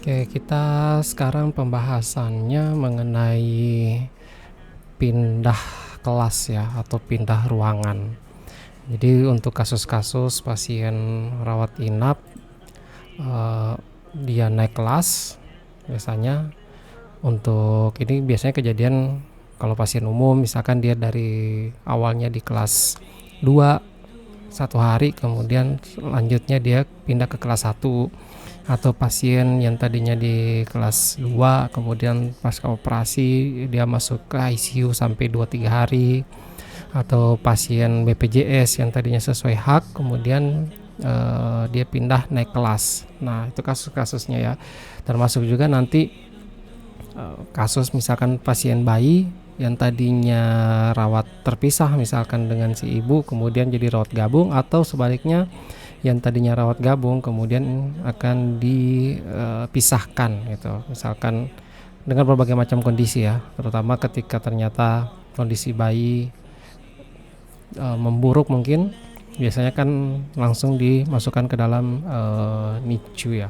Oke, kita sekarang pembahasannya mengenai pindah kelas ya atau pindah ruangan. Jadi untuk kasus-kasus pasien rawat inap, eh, dia naik kelas, biasanya untuk ini biasanya kejadian kalau pasien umum, misalkan dia dari awalnya di kelas 2 satu hari, kemudian lanjutnya dia pindah ke kelas 1, atau pasien yang tadinya di kelas 2 kemudian pasca operasi dia masuk ke ICU sampai 2-3 hari, atau pasien BPJS yang tadinya sesuai hak kemudian dia pindah naik kelas. Nah, itu kasus-kasusnya ya. Termasuk juga nanti kasus misalkan pasien bayi yang tadinya rawat terpisah misalkan dengan si ibu kemudian jadi rawat gabung, atau sebaliknya yang tadinya rawat gabung kemudian akan dipisahkan gitu, misalkan dengan berbagai macam kondisi ya, terutama ketika ternyata kondisi bayi memburuk, mungkin biasanya kan langsung dimasukkan ke dalam NICU ya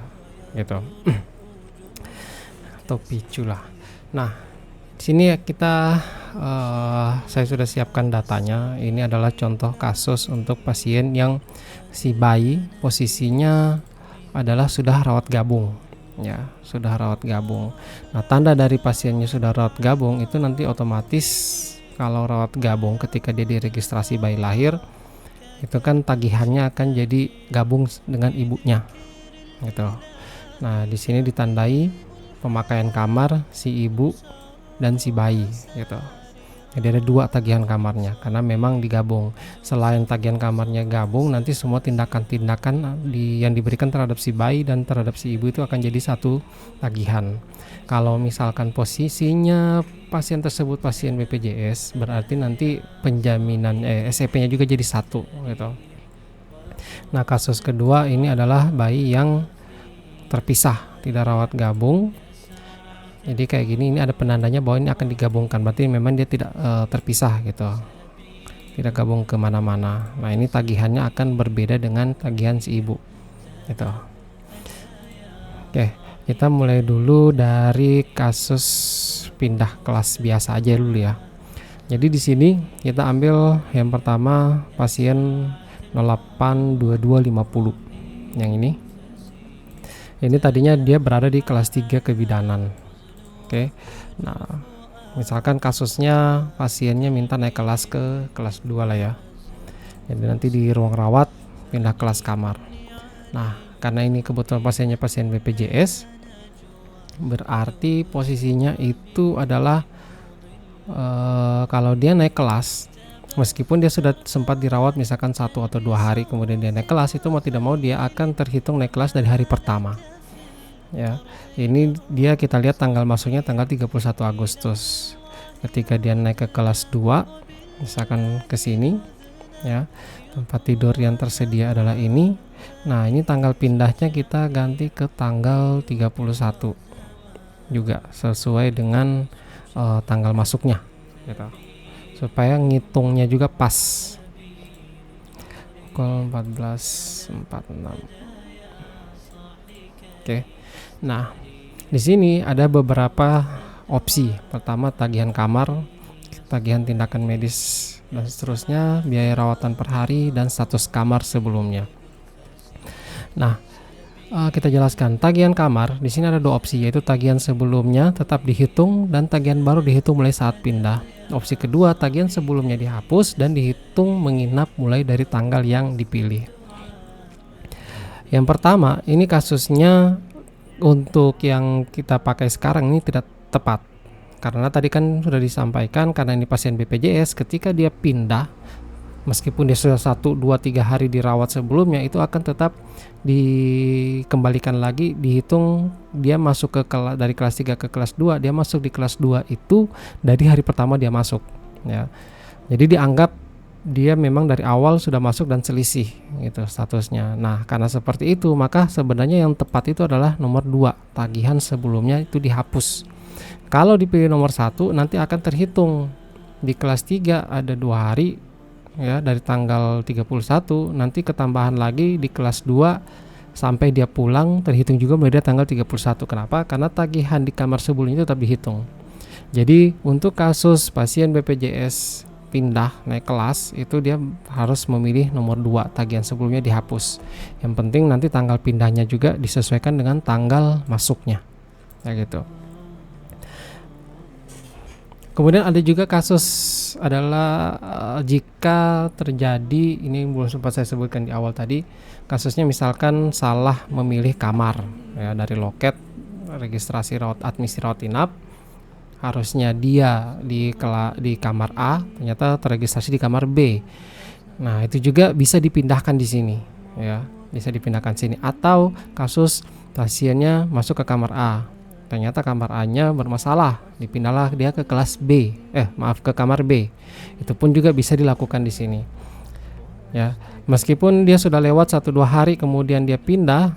gitu atau PICU lah. Nah, di sini kita saya sudah siapkan datanya. Ini adalah contoh kasus untuk pasien yang si bayi posisinya adalah sudah rawat gabung ya, sudah rawat gabung. Nah, tanda dari pasiennya sudah rawat gabung itu nanti otomatis kalau rawat gabung ketika dia diregistrasi bayi lahir itu kan tagihannya akan jadi gabung dengan ibunya gitu. Nah, di sini ditandai pemakaian kamar si ibu dan si bayi gitu. Jadi ada 2 tagihan kamarnya karena memang digabung. Selain tagihan kamarnya gabung, nanti semua tindakan-tindakan yang diberikan terhadap si bayi dan terhadap si ibu itu akan jadi satu tagihan. Kalau misalkan posisinya pasien tersebut pasien BPJS, berarti nanti penjaminan SEP-nya juga jadi satu gitu. Nah, kasus kedua ini adalah bayi yang terpisah, tidak rawat gabung. Jadi kayak gini, ini ada penandanya bahwa ini akan digabungkan, berarti memang dia tidak terpisah gitu, tidak gabung kemana-mana. Nah, ini tagihannya akan berbeda dengan tagihan si ibu gitu. Oke, kita mulai dulu dari kasus pindah kelas biasa aja dulu ya. Jadi di sini kita ambil yang pertama pasien 082250 yang ini tadinya dia berada di kelas 3 kebidanan. Oke. Nah, misalkan kasusnya pasiennya minta naik kelas ke kelas 2 lah ya. Jadi nanti di ruang rawat pindah kelas kamar. Nah, karena ini kebetulan pasiennya pasien BPJS, berarti posisinya itu adalah kalau dia naik kelas, meskipun dia sudah sempat dirawat misalkan 1 atau 2 hari kemudian dia naik kelas, itu mau tidak mau dia akan terhitung naik kelas dari hari pertama. Ya, ini dia kita lihat tanggal masuknya tanggal 31 Agustus. Ketika dia naik ke kelas 2, misalkan ke sini ya, tempat tidur yang tersedia adalah ini. Nah, ini tanggal pindahnya kita ganti ke tanggal 31 juga sesuai dengan tanggal masuknya gitu. Supaya ngitungnya juga pas. Pukul 14.46. Oke. Nah, di sini ada beberapa opsi. Pertama, tagihan kamar, tagihan tindakan medis dan seterusnya, biaya rawatan per hari dan status kamar sebelumnya. Nah, kita jelaskan tagihan kamar. Di sini ada 2 opsi, yaitu tagihan sebelumnya tetap dihitung dan tagihan baru dihitung mulai saat pindah. Opsi kedua, tagihan sebelumnya dihapus dan dihitung menginap mulai dari tanggal yang dipilih. Yang pertama, ini kasusnya untuk yang kita pakai sekarang ini tidak tepat, karena tadi kan sudah disampaikan karena ini pasien BPJS, ketika dia pindah meskipun dia sudah 1, 2, 3 hari dirawat sebelumnya, itu akan tetap dikembalikan lagi, dihitung dia masuk dari kelas 3 ke kelas 2, dia masuk di kelas 2 itu dari hari pertama dia masuk ya. Jadi dianggap dia memang dari awal sudah masuk dan selisih gitu statusnya. Nah, karena seperti itu maka sebenarnya yang tepat itu adalah nomor 2, tagihan sebelumnya itu dihapus. Kalau dipilih nomor 1 nanti akan terhitung di kelas 3 ada 2 hari ya, dari tanggal 31 nanti ketambahan lagi di kelas 2 sampai dia pulang terhitung juga mulai dari tanggal 31. Kenapa? Karena tagihan di kamar sebelumnya itu tetap dihitung. Jadi untuk kasus pasien BPJS pindah naik kelas itu dia harus memilih nomor 2, tagihan sebelumnya dihapus. Yang penting nanti tanggal pindahnya juga disesuaikan dengan tanggal masuknya. Kayak gitu. Kemudian ada juga kasus adalah jika terjadi, ini belum sempat saya sebutkan di awal tadi, kasusnya misalkan salah memilih kamar ya, dari loket registrasi admisi rawat inap, harusnya dia di kamar A, ternyata terregistrasi di kamar B. Nah, itu juga bisa dipindahkan di sini ya, bisa dipindahkan sini. Atau kasus pasiennya masuk ke kamar A, ternyata kamar A-nya bermasalah, dipindahlah dia ke kelas B, ke kamar B. Itu pun juga bisa dilakukan di sini. Ya, meskipun dia sudah lewat 1-2 hari kemudian dia pindah,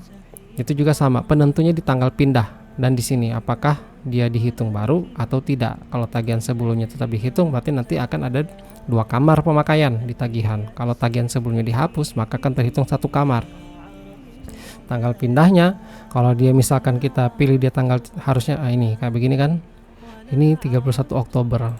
itu juga sama, penentunya di tanggal pindah. Dan di sini apakah dia dihitung baru atau tidak. Kalau tagihan sebelumnya tetap dihitung, berarti nanti akan ada 2 kamar pemakaian di tagihan. Kalau tagihan sebelumnya dihapus, maka akan terhitung 1 kamar. Tanggal pindahnya, kalau dia misalkan kita pilih dia tanggal harusnya ini kayak begini kan, ini 31 Oktober,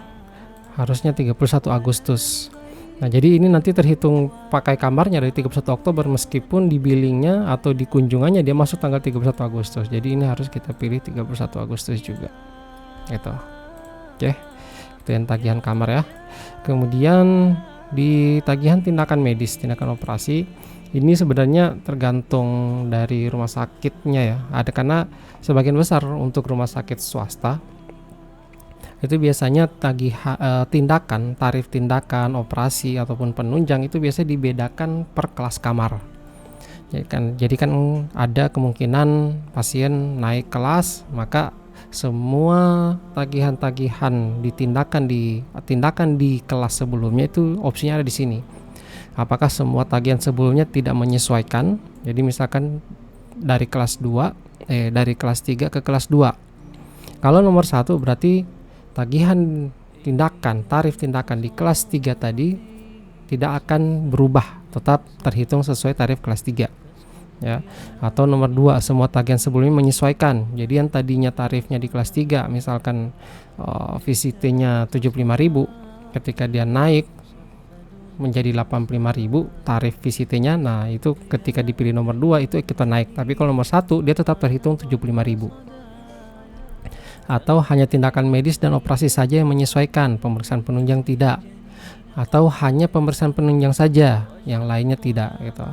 harusnya 31 Agustus. Nah, jadi ini nanti terhitung pakai kamarnya dari 31 Oktober meskipun di billingnya atau di kunjungannya dia masuk tanggal 31 Agustus. Jadi ini harus kita pilih 31 Agustus juga gitu. Oke, itu yang tagihan kamar ya. Kemudian di tagihan tindakan medis, tindakan operasi, ini sebenarnya tergantung dari rumah sakitnya ya. Ada, karena sebagian besar untuk rumah sakit swasta itu biasanya tarif tindakan operasi ataupun penunjang itu biasa dibedakan per kelas kamar. Jadi kan ada kemungkinan pasien naik kelas, maka semua tagihan-tagihan tindakan di kelas sebelumnya itu opsinya ada di sini. Apakah semua tagihan sebelumnya tidak menyesuaikan? Jadi misalkan dari kelas 3 ke kelas 2. Kalau nomor 1 berarti tagihan tarif tindakan di kelas 3 tadi tidak akan berubah, tetap terhitung sesuai tarif kelas 3 ya. Atau nomor 2, semua tagihan sebelumnya menyesuaikan. Jadi yang tadinya tarifnya di kelas 3 misalkan VCT-nya 75.000, ketika dia naik menjadi 85.000 tarif VCT-nya, nah itu ketika dipilih nomor 2 itu kita naik. Tapi kalau nomor 1 dia tetap terhitung 75.000. Atau hanya tindakan medis dan operasi saja yang menyesuaikan, pemeriksaan penunjang tidak. Atau hanya pemeriksaan penunjang saja, yang lainnya tidak gitu.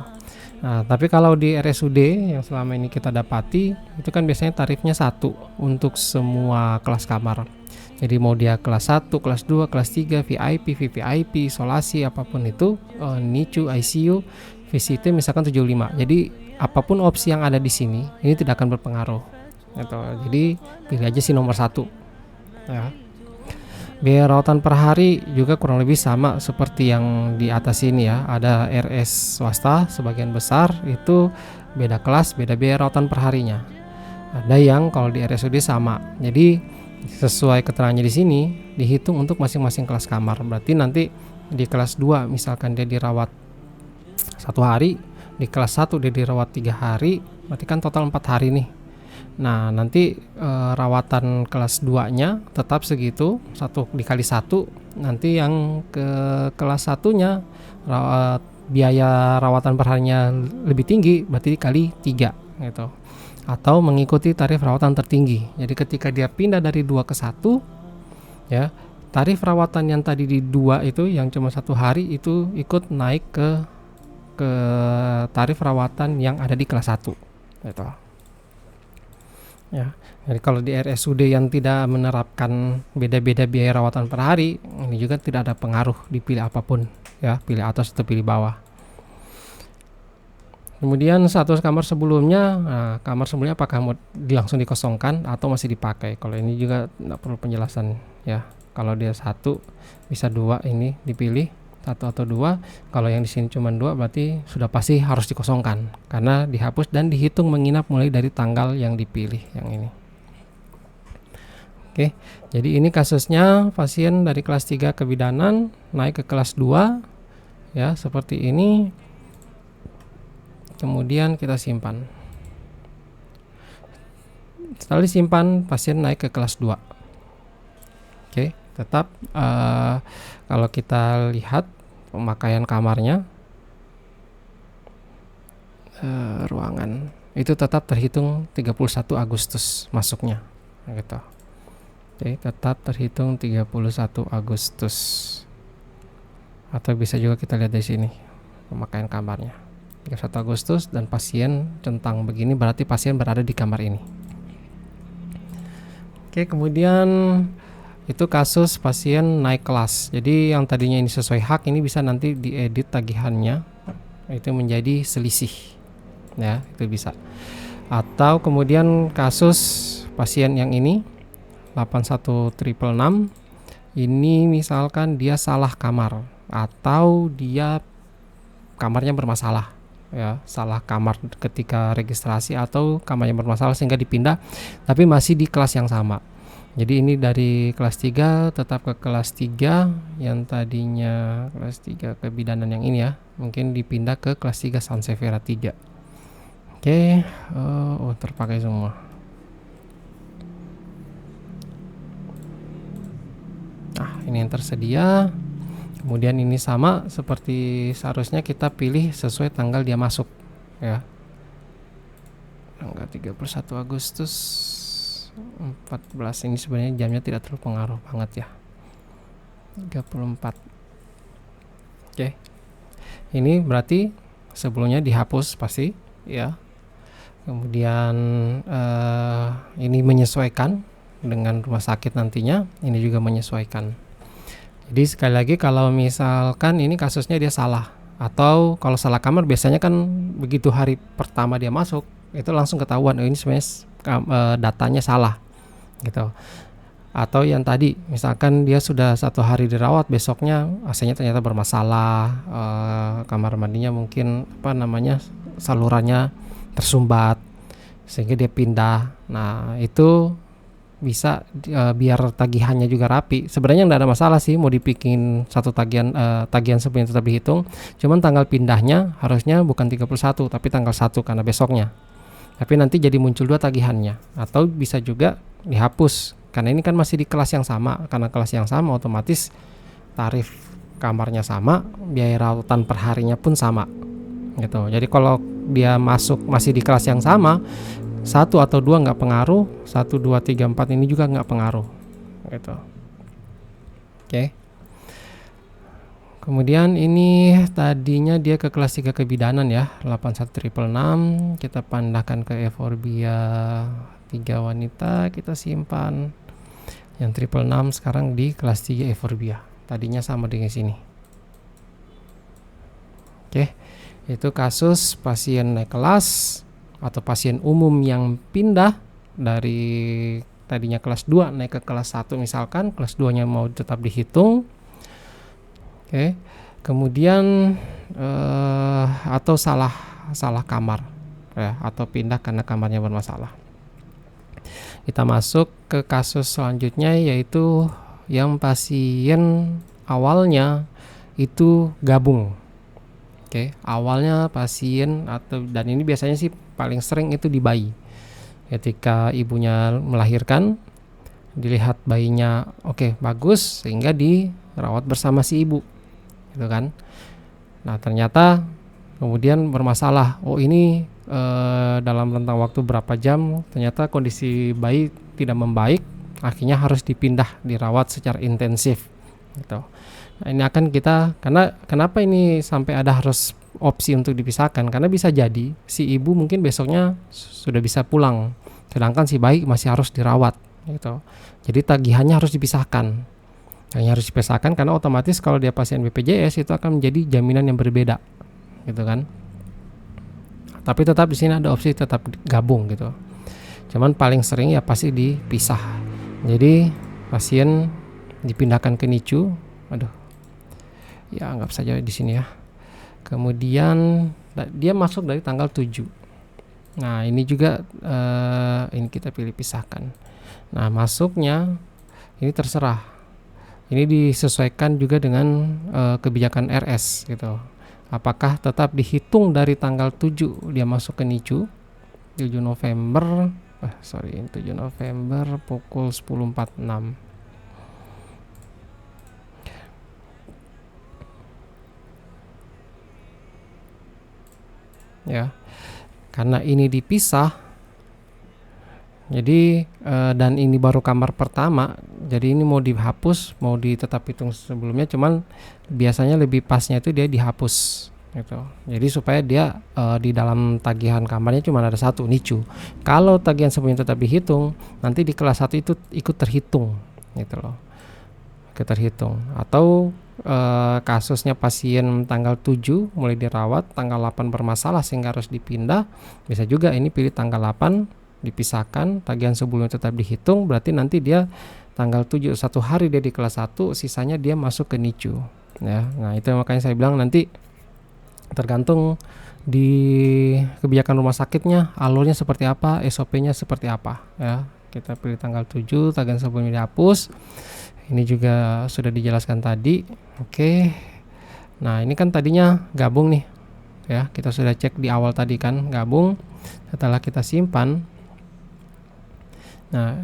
Nah, tapi kalau di RSUD yang selama ini kita dapati, itu kan biasanya tarifnya 1 untuk semua kelas kamar. Jadi mau dia kelas 1, kelas 2, kelas 3, VIP, VVIP, isolasi, apapun itu, NICU, ICU, VCT misalkan 75. Jadi apapun opsi yang ada di sini, ini tidak akan berpengaruh. Gitu. Jadi pilih aja sih nomor 1 ya. Biaya rawatan per hari juga kurang lebih sama seperti yang di atas ini ya. Ada RS swasta sebagian besar itu beda kelas, beda biaya rawatan per harinya. Ada yang kalau di RSUD sama. Jadi sesuai keterangannya di sini dihitung untuk masing-masing kelas kamar. Berarti nanti di kelas 2 misalkan dia dirawat 1 hari, di kelas 1 dia dirawat 3 hari, berarti kan total 4 hari nih. Nah, nanti rawatan kelas 2-nya tetap segitu, 1 dikali 1. Nanti yang ke kelas 1-nya biaya rawatan perharinya lebih tinggi, berarti dikali 3 gitu. Atau mengikuti tarif rawatan tertinggi. Jadi ketika dia pindah dari 2 ke 1 ya, tarif rawatan yang tadi di 2 itu yang cuma 1 hari itu ikut naik ke tarif rawatan yang ada di kelas 1 gitu. Ya, jadi kalau di RSUD yang tidak menerapkan beda-beda biaya rawatan per hari, ini juga tidak ada pengaruh dipilih apapun ya, pilih atas atau pilih bawah. Kemudian status kamar sebelumnya, kamar sebelumnya apakah mau langsung dikosongkan atau masih dipakai? Kalau ini juga tidak perlu penjelasan ya. Kalau dia 1 bisa 2 ini dipilih, 1 atau 2. Kalau yang di sini cuma 2 berarti sudah pasti harus dikosongkan karena dihapus dan dihitung menginap mulai dari tanggal yang dipilih yang ini. Oke, jadi ini kasusnya pasien dari kelas 3 kebidanan naik ke kelas 2 ya, seperti ini. kemudian kita simpan. Setelah disimpan, pasien naik ke kelas 2. Oke, tetap kalau kita lihat pemakaian kamarnya, ruangan itu tetap terhitung 31 Agustus masuknya gitu. Oke, tetap terhitung 31 Agustus. Atau bisa juga kita lihat dari sini pemakaian kamarnya 31 Agustus dan pasien centang begini, berarti pasien berada di kamar ini. Oke, kemudian itu kasus pasien naik kelas. Jadi yang tadinya ini sesuai hak, ini bisa nanti diedit tagihannya itu menjadi selisih. Ya, itu bisa. Atau kemudian kasus pasien yang ini 81666 ini misalkan dia salah kamar atau dia kamarnya bermasalah, ya, salah kamar ketika registrasi atau kamarnya bermasalah sehingga dipindah tapi masih di kelas yang sama. Jadi ini dari kelas 3 tetap ke kelas 3, yang tadinya kelas 3 kebidanan yang ini ya, mungkin dipindah ke kelas 3 Sansevieria 3. Oke, terpakai semua. Nah, ini yang tersedia. Kemudian ini sama seperti seharusnya kita pilih sesuai tanggal dia masuk, ya. Tanggal 31 Agustus 14, ini sebenarnya jamnya tidak terlalu pengaruh banget ya. 34. Oke. Ini berarti sebelumnya dihapus pasti, ya. Kemudian ini menyesuaikan dengan rumah sakit nantinya, ini juga menyesuaikan. Jadi sekali lagi kalau misalkan ini kasusnya dia salah, atau kalau salah kamar biasanya kan begitu hari pertama dia masuk itu langsung ketahuan ini sebenarnya datanya salah gitu. Atau yang tadi misalkan dia sudah 1 hari dirawat, besoknya AC-nya ternyata bermasalah, kamar mandinya mungkin salurannya tersumbat sehingga dia pindah. Nah itu bisa biar tagihannya juga rapi. Sebenarnya nggak ada masalah sih mau dibikin satu tagihan sebelumnya tetap dihitung. Cuman tanggal pindahnya harusnya bukan 31 tapi tanggal 1 karena besoknya. Tapi nanti jadi muncul 2 tagihannya. Atau bisa juga dihapus karena ini kan masih di kelas yang sama. Karena kelas yang sama otomatis tarif kamarnya sama, biaya rawatan per harinya pun sama gitu. Jadi kalau dia masuk masih di kelas yang sama, 1 atau 2 nggak pengaruh, 1, 2, 3, 4 ini juga nggak pengaruh gitu. Oke. Kemudian ini tadinya dia ke kelas 3 kebidanan ya, 81666, kita pandahkan ke Euphorbia 3 wanita, kita simpan. Yang 666 sekarang di kelas 3 Euphorbia. Tadinya sama dengan sini. Oke. Itu kasus pasien naik kelas atau pasien umum yang pindah dari tadinya kelas 2 naik ke kelas 1 misalkan, kelas 2-nya mau tetap dihitung. Oke. Kemudian atau salah kamar ya, atau pindah karena kamarnya bermasalah. Kita masuk ke kasus selanjutnya, yaitu yang pasien awalnya itu gabung. Oke, awalnya pasien dan ini biasanya sih paling sering itu di bayi. Ketika ibunya melahirkan, dilihat bayinya oke, bagus sehingga dirawat bersama si ibu. Gitu kan. Nah, ternyata kemudian bermasalah. Oh, ini dalam rentang waktu berapa jam ternyata kondisi bayi tidak membaik, akhirnya harus dipindah dirawat secara intensif gitu. Nah, ini akan kita, karena kenapa ini sampai ada harus opsi untuk dipisahkan, karena bisa jadi si ibu mungkin besoknya sudah bisa pulang sedangkan si bayi masih harus dirawat gitu. Jadi tagihannya harus dipisahkan. Harus dipisahkan karena otomatis kalau dia pasien BPJS itu akan menjadi jaminan yang berbeda gitu kan. Tapi tetap di sini ada opsi tetap gabung gitu. Cuman paling sering ya pasti dipisah. Jadi pasien dipindahkan ke NICU. Aduh. Ya anggap saja di sini ya. Kemudian dia masuk dari tanggal 7. Nah, ini juga ini kita pilih pisahkan. Nah, masuknya ini terserah. Ini disesuaikan juga dengan kebijakan RS gitu. apakah tetap dihitung dari tanggal 7 dia masuk ke NICU 7 November 7 November pukul 10.46 ya. Karena ini dipisah, jadi dan ini baru kamar pertama, jadi ini mau dihapus mau tetap hitung sebelumnya, cuman biasanya lebih pasnya itu dia dihapus gitu. Jadi supaya dia di dalam tagihan kamarnya cuma ada satu NICU. Kalau tagihan sebelumnya tetap dihitung, nanti di kelas 1 itu ikut terhitung gitu loh, ikut terhitung. Atau kasusnya pasien tanggal 7 mulai dirawat, tanggal 8 bermasalah sehingga harus dipindah, bisa juga ini pilih tanggal 8 dipisahkan, tagihan sebelumnya tetap dihitung, berarti nanti dia tanggal 7 satu hari dia di kelas 1, sisanya dia masuk ke NICU ya. Nah itu makanya saya bilang nanti tergantung di kebijakan rumah sakitnya, alurnya seperti apa, SOP-nya seperti apa ya. Kita pilih tanggal 7, tagihan sebelumnya dihapus. Ini juga sudah dijelaskan tadi. Oke. Nah, ini kan tadinya gabung nih. Ya, kita sudah cek di awal tadi kan gabung. Setelah kita simpan. Nah,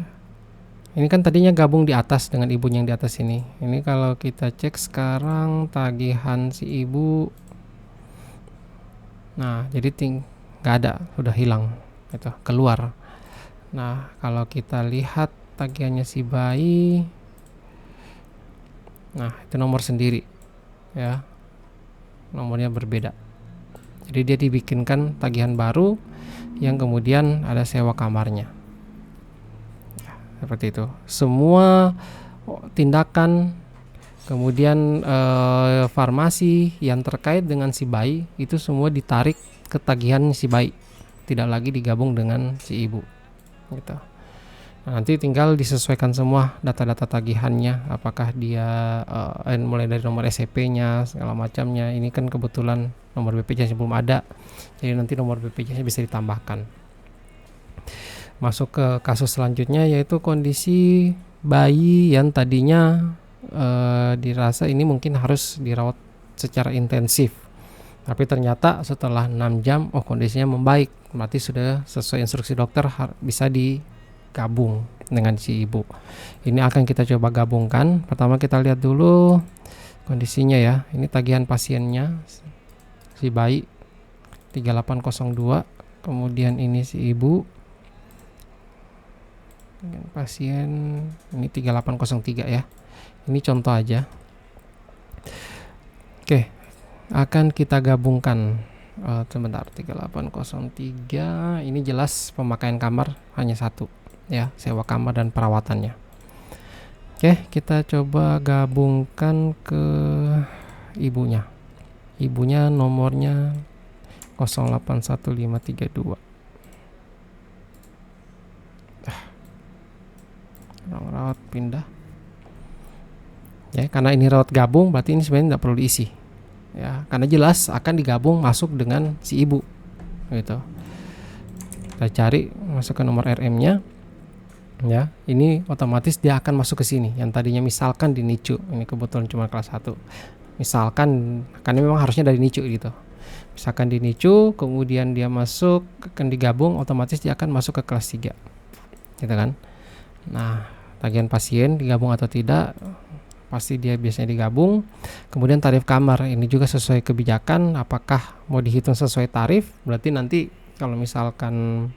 ini kan tadinya gabung di atas dengan ibunya yang di atas ini. Ini kalau kita cek sekarang tagihan si ibu. Nah, jadi nggak ada, sudah hilang gitu, keluar. Nah, kalau kita lihat tagihannya si bayi, nah itu nomor sendiri ya, nomornya berbeda. Jadi dia dibikinkan tagihan baru yang kemudian ada sewa kamarnya ya, seperti itu. Semua tindakan kemudian farmasi yang terkait dengan si bayi itu semua ditarik ke tagihan si bayi, tidak lagi digabung dengan si ibu gitu. Nah, nanti tinggal disesuaikan semua data-data tagihannya, apakah dia mulai dari nomor SCP-nya segala macamnya. Ini kan kebetulan nomor BPJS belum ada, jadi nanti nomor BPJS bisa ditambahkan. Masuk ke kasus selanjutnya, yaitu kondisi bayi yang tadinya dirasa ini mungkin harus dirawat secara intensif, tapi ternyata setelah 6 jam kondisinya membaik, berarti sudah sesuai instruksi dokter bisa digabung dengan si ibu. Ini akan kita coba gabungkan. Pertama kita lihat dulu kondisinya ya. Ini tagihan pasiennya si bayi 3802, kemudian ini si ibu dengan pasien ini 3803 ya. Ini contoh aja. Oke, akan kita gabungkan. Sebentar, 3803 ini jelas pemakaian kamar hanya satu ya, sewa kamar dan perawatannya. Oke, kita coba gabungkan ke ibunya. Ibunya nomornya 081532. Rawat pindah. Ya, karena ini rawat gabung berarti ini sebenarnya tidak perlu diisi. Ya, karena jelas akan digabung masuk dengan si ibu. Gitu. Kita cari, masuk ke nomor RM-nya. Ya, ini otomatis dia akan masuk ke sini. Yang tadinya misalkan di NICU, ini kebetulan cuma kelas 1. Misalkan karena memang harusnya dari NICU gitu. Misalkan di NICU, kemudian dia masuk akan digabung, otomatis dia akan masuk ke kelas 3. Gitu kan? Nah, tagihan pasien digabung atau tidak, pasti dia biasanya digabung. Kemudian tarif kamar ini juga sesuai kebijakan, apakah mau dihitung sesuai tarif, berarti nanti kalau misalkan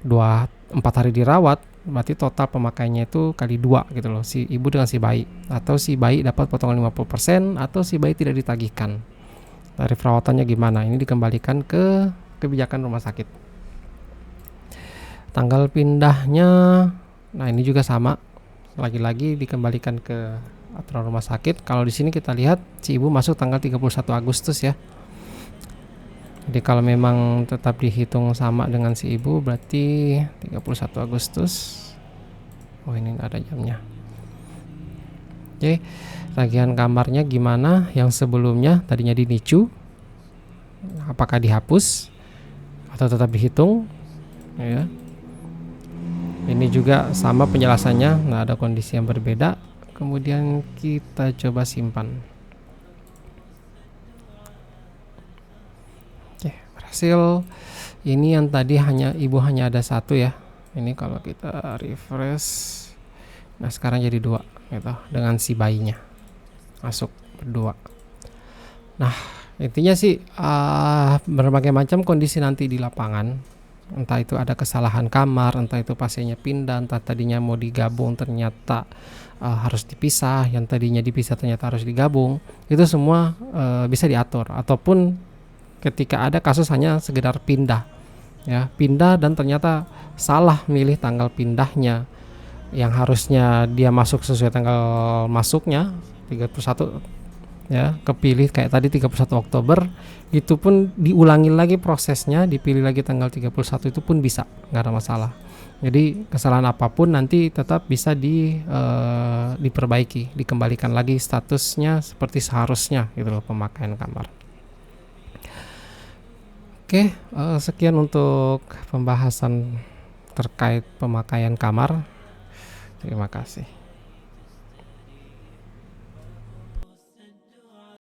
4 hari dirawat, berarti total pemakaiannya itu kali 2 gitu loh, si ibu dengan si bayi, atau si bayi dapat potongan 50% atau si bayi tidak ditagihkan. Tarif perawatannya gimana, ini dikembalikan ke kebijakan rumah sakit. Tanggal pindahnya, nah ini juga sama, lagi-lagi dikembalikan ke aturan rumah sakit. Kalau di sini kita lihat si ibu masuk tanggal 31 Agustus ya. Jadi kalau memang tetap dihitung sama dengan si ibu berarti 31 Agustus. Oh, ini ada jamnya. Oke, tagihan kamarnya gimana? Yang sebelumnya tadinya di NICU, apakah dihapus atau tetap dihitung? Ya. Ini juga sama penjelasannya, nggak ada kondisi yang berbeda. Kemudian kita coba simpan. hasil ini yang tadi ibu hanya ada satu ya. Ini kalau kita refresh, nah sekarang jadi 2 gitu, dengan si bayinya masuk berdua. Nah intinya sih berbagai macam kondisi nanti di lapangan, entah itu ada kesalahan kamar, entah itu pasiennya pindah, entah tadinya mau digabung ternyata harus dipisah, yang tadinya dipisah ternyata harus digabung, itu semua bisa diatur. Ataupun ketika ada kasus hanya sekedar pindah ya, pindah dan ternyata salah milih tanggal pindahnya, yang harusnya dia masuk sesuai tanggal masuknya 31 ya, kepilih kayak tadi 31 Oktober, itu pun diulangi lagi prosesnya, dipilih lagi tanggal 31, itu pun bisa, nggak ada masalah. Jadi kesalahan apapun nanti tetap bisa diperbaiki, dikembalikan lagi statusnya seperti seharusnya gitu loh, pemakaian kamar. Oke, sekian untuk pembahasan terkait pemakaian kamar. Terima kasih.